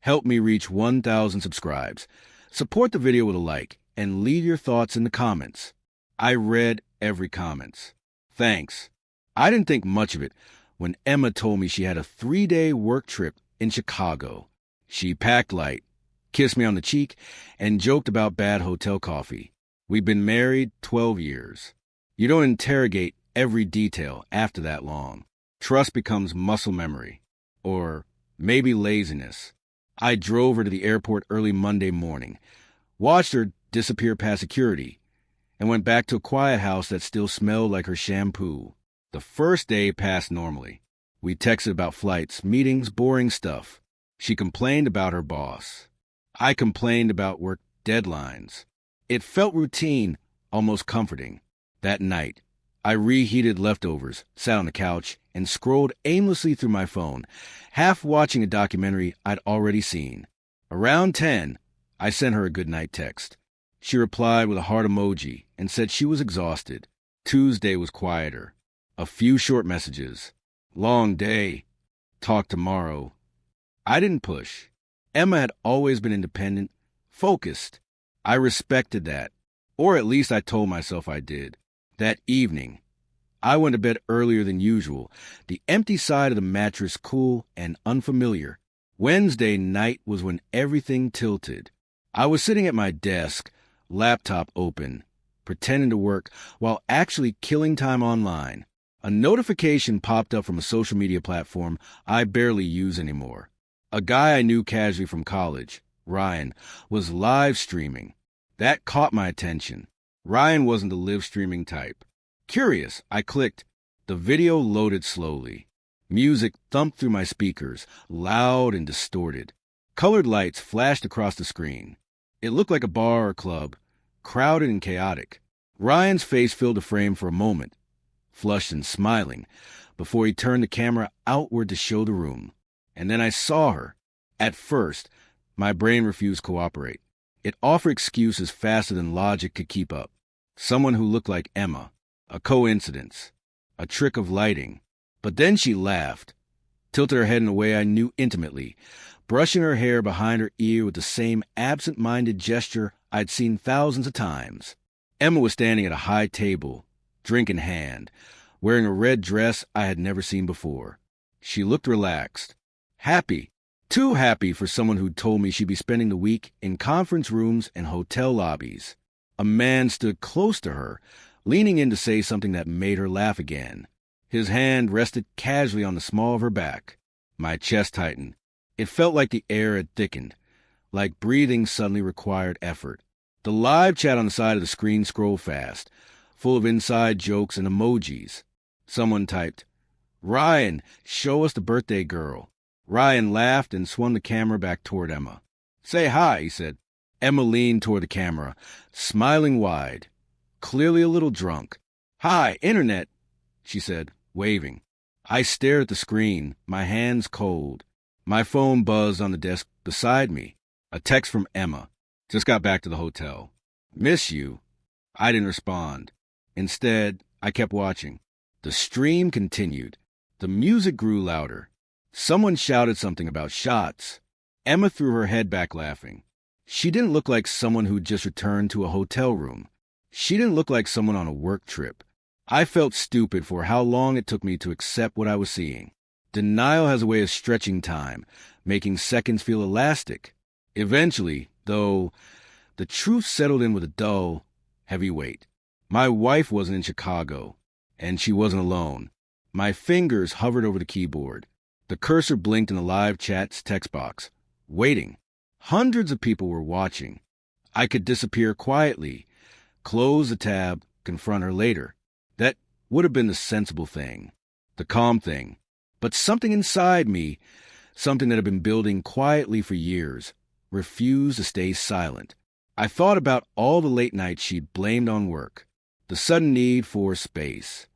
Help me reach 1,000 subscribes. Support the video with a like and leave your thoughts in the comments. I read every comment. Thanks. I didn't think much of it when Emma told me she had a 3-day work trip in Chicago. She packed light, kissed me on the cheek, and joked about bad hotel coffee. We've been married 12 years. You don't interrogate every detail after that long. Trust becomes muscle memory. Or maybe laziness. I drove her to the airport early Monday morning, watched her disappear past security, and went back to a quiet house that still smelled like her shampoo. The first day passed normally. We texted about flights, meetings, boring stuff. She complained about her boss. I complained about work deadlines. It felt routine, almost comforting. That night, I reheated leftovers, sat on the couch, and scrolled aimlessly through my phone, half watching a documentary I'd already seen. Around 10, I sent her a goodnight text. She replied with a heart emoji and said she was exhausted. Tuesday was quieter. A few short messages. Long day. Talk tomorrow. I didn't push. Emma had always been independent, focused. I respected that, or at least I told myself I did. That evening, I went to bed earlier than usual, the empty side of the mattress cool and unfamiliar. Wednesday night was when everything tilted. I was sitting at my desk, laptop open, pretending to work while actually killing time online. A notification popped up from a social media platform I barely use anymore. A guy I knew casually from college, Ryan, was live streaming. That caught my attention. Ryan wasn't the live streaming type. Curious, I clicked. The video loaded slowly. Music thumped through my speakers, loud and distorted. Colored lights flashed across the screen. It looked like a bar or club, crowded and chaotic. Ryan's face filled the frame for a moment, flushed and smiling, before he turned the camera outward to show the room. And then I saw her. At first, my brain refused to cooperate. It offered excuses faster than logic could keep up. Someone who looked like Emma. A coincidence. A trick of lighting. But then she laughed, tilted her head in a way I knew intimately, brushing her hair behind her ear with the same absent-minded gesture I'd seen thousands of times. Emma was standing at a high table, drink in hand, wearing a red dress I had never seen before. She looked relaxed. Happy. Too happy for someone who'd told me she'd be spending the week in conference rooms and hotel lobbies. A man stood close to her, leaning in to say something that made her laugh again. His hand rested casually on the small of her back. My chest tightened. It felt like the air had thickened, like breathing suddenly required effort. The live chat on the side of the screen scrolled fast, full of inside jokes and emojis. Someone typed, "Ryan, show us the birthday girl." Ryan laughed and swung the camera back toward Emma. "Say hi," he said. Emma leaned toward the camera, smiling wide, clearly a little drunk. "Hi, Internet," she said, waving. I stared at the screen, my hands cold. My phone buzzed on the desk beside me. A text from Emma. "Just got back to the hotel. Miss you." I didn't respond. Instead, I kept watching. The stream continued. The music grew louder. Someone shouted something about shots. Emma threw her head back laughing. She didn't look like someone who'd just returned to a hotel room. She didn't look like someone on a work trip. I felt stupid for how long it took me to accept what I was seeing. Denial has a way of stretching time, making seconds feel elastic. Eventually, though, the truth settled in with a dull, heavy weight. My wife wasn't in Chicago, and she wasn't alone. My fingers hovered over the keyboard. The cursor blinked in the live chat's text box. Waiting. Hundreds of people were watching. I could disappear quietly, close the tab, confront her later. That would have been the sensible thing, the calm thing. But something inside me, something that had been building quietly for years, refused to stay silent. I thought about all the late nights she'd blamed on work, the sudden need for space,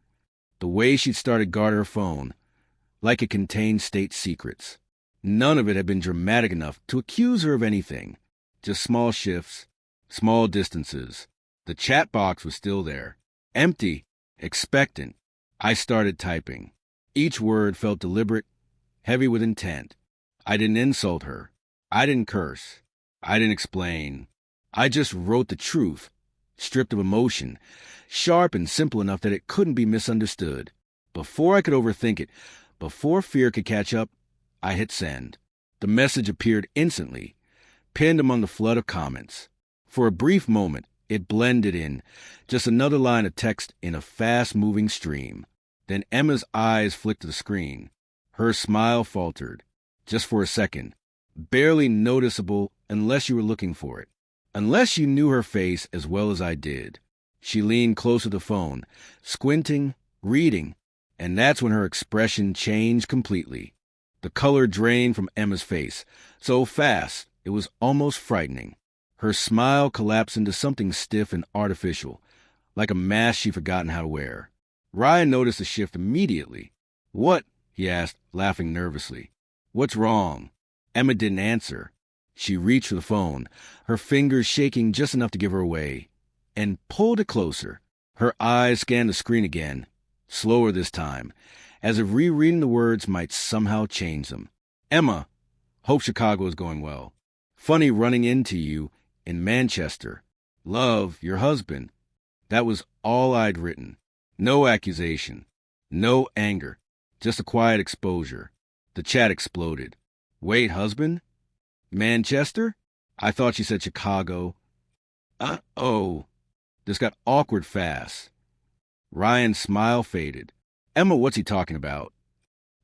the way she'd started guard her phone, like it contained state secrets. None of it had been dramatic enough to accuse her of anything. Just small shifts, small distances. The chat box was still there, empty, expectant. I started typing. Each word felt deliberate, heavy with intent. I didn't insult her. I didn't curse. I didn't explain. I just wrote the truth, stripped of emotion, sharp and simple enough that it couldn't be misunderstood. Before I could overthink it, before fear could catch up, I hit send. The message appeared instantly, pinned among the flood of comments. For a brief moment, it blended in, just another line of text in a fast-moving stream. Then Emma's eyes flicked to the screen. Her smile faltered, just for a second, barely noticeable unless you were looking for it. Unless you knew her face as well as I did. She leaned closer to the phone, squinting, reading, and that's when her expression changed completely. The color drained from Emma's face, so fast it was almost frightening. Her smile collapsed into something stiff and artificial, like a mask she'd forgotten how to wear. Ryan noticed the shift immediately. "What?" he asked, laughing nervously. "What's wrong?" Emma didn't answer. She reached for the phone, her fingers shaking just enough to give her away, and pulled it closer. Her eyes scanned the screen again, slower this time, as if rereading the words might somehow change them. "Emma, hope Chicago is going well. Funny running into you in Manchester. Love, your husband." That was all I'd written. No accusation, no anger, just a quiet exposure. The chat exploded. "Wait, husband? Manchester? I thought she said Chicago." Oh. This got awkward fast. Ryan's smile faded. "Emma, what's he talking about?"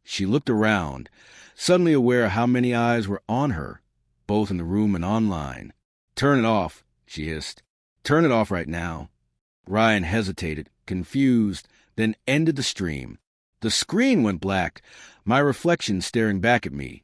She looked around, suddenly aware of how many eyes were on her, both in the room and online. "Turn it off," she hissed. "Turn it off right now." Ryan hesitated, confused, then ended the stream. The screen went black, my reflection staring back at me,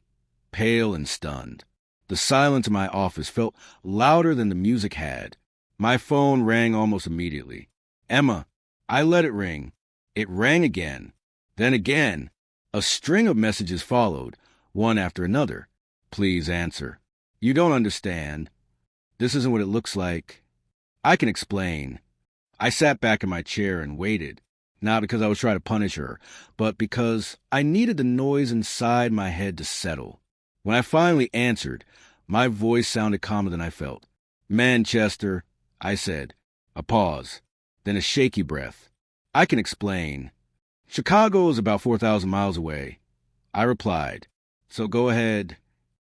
pale and stunned. The silence in my office felt louder than the music had. My phone rang almost immediately. "Emma." I let it ring. It rang again. Then again. A string of messages followed, one after another. "Please answer." "You don't understand. This isn't what it looks like." "I can explain." I sat back in my chair and waited, not because I was trying to punish her, but because I needed the noise inside my head to settle. When I finally answered, my voice sounded calmer than I felt. "Manchester," I said. A pause, then a shaky breath. "I can explain. Chicago is about 4,000 miles away." I replied, "So go ahead."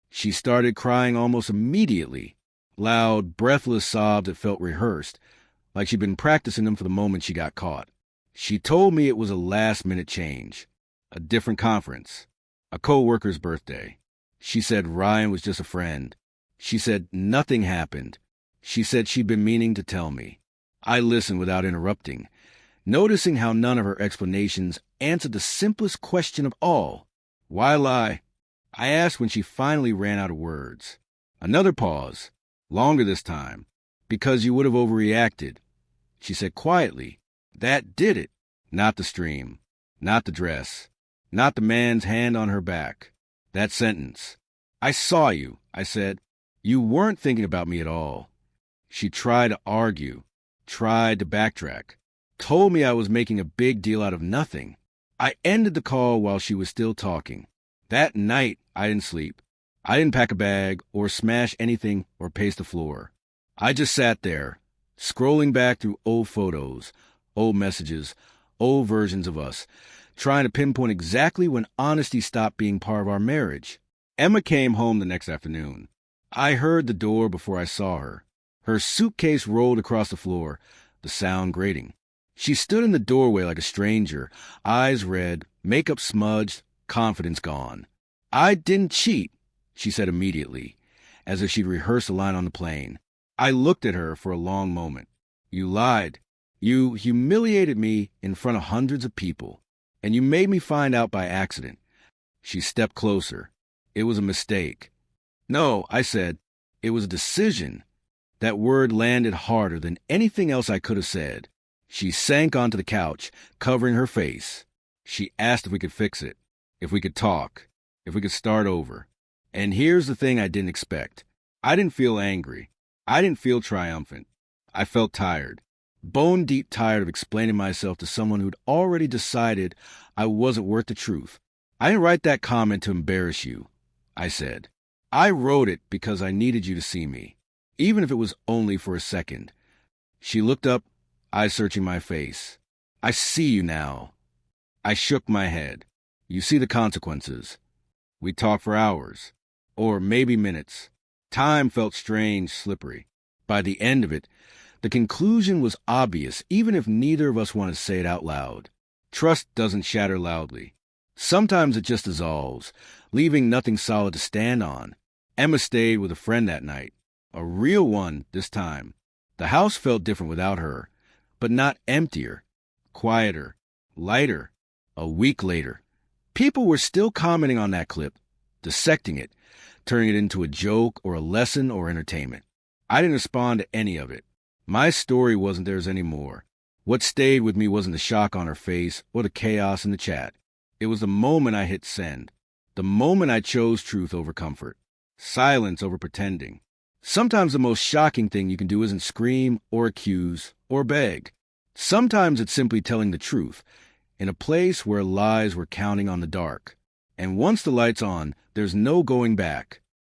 She started crying almost immediately, loud, breathless sobs that felt rehearsed, like she'd been practicing them for the moment she got caught. She told me it was a last-minute change, a different conference, a co-worker's birthday. She said Ryan was just a friend. She said nothing happened. She said she'd been meaning to tell me. I listened without interrupting, noticing how none of her explanations answered the simplest question of all. "Why lie?" I asked when she finally ran out of words. Another pause, longer this time. "Because you would have overreacted." She said quietly, "That did it." Not the stream, not the dress, not the man's hand on her back. That sentence. "I saw you," I said. "You weren't thinking about me at all." She tried to argue, tried to backtrack, told me I was making a big deal out of nothing. I ended the call while she was still talking. That night, I didn't sleep. I didn't pack a bag or smash anything or pace the floor. I just sat there, scrolling back through old photos, old messages, old versions of us, trying to pinpoint exactly when honesty stopped being part of our marriage. Emma came home the next afternoon. I heard the door before I saw her. Her suitcase rolled across the floor, the sound grating. She stood in the doorway like a stranger, eyes red, makeup smudged, confidence gone. "I didn't cheat," she said immediately, as if she'd rehearsed a line on the plane. I looked at her for a long moment. "You lied. You humiliated me in front of hundreds of people, and you made me find out by accident." She stepped closer. "It was a mistake." "No," I said. "It was a decision." That word landed harder than anything else I could have said. She sank onto the couch, covering her face. She asked if we could fix it, if we could talk, if we could start over. And here's the thing I didn't expect. I didn't feel angry. I didn't feel triumphant. I felt tired, bone-deep tired of explaining myself to someone who'd already decided I wasn't worth the truth. "I didn't write that comment to embarrass you," I said. I wrote it because I needed you to see me, even if it was only for a second. She looked up, eyes searching my face. I see you now. I shook my head. You see the consequences. We talked for hours, or maybe minutes. Time felt strange, slippery. By the end of it, the conclusion was obvious, even if neither of us wanted to say it out loud. Trust doesn't shatter loudly. Sometimes it just dissolves, leaving nothing solid to stand on. Emma stayed with a friend that night. A real one this time. The house felt different without her, but not emptier. Quieter. Lighter. A week later, people were still commenting on that clip, dissecting it, turning it into a joke or a lesson or entertainment. I didn't respond to any of it. My story wasn't theirs anymore. What stayed with me wasn't the shock on her face or the chaos in the chat. It was the moment I hit send. The moment I chose truth over comfort. Silence over pretending. Sometimes the most shocking thing you can do isn't scream or accuse or beg. Sometimes it's simply telling the truth in a place where lies were counting on the dark. And once the light's on, there's no going back.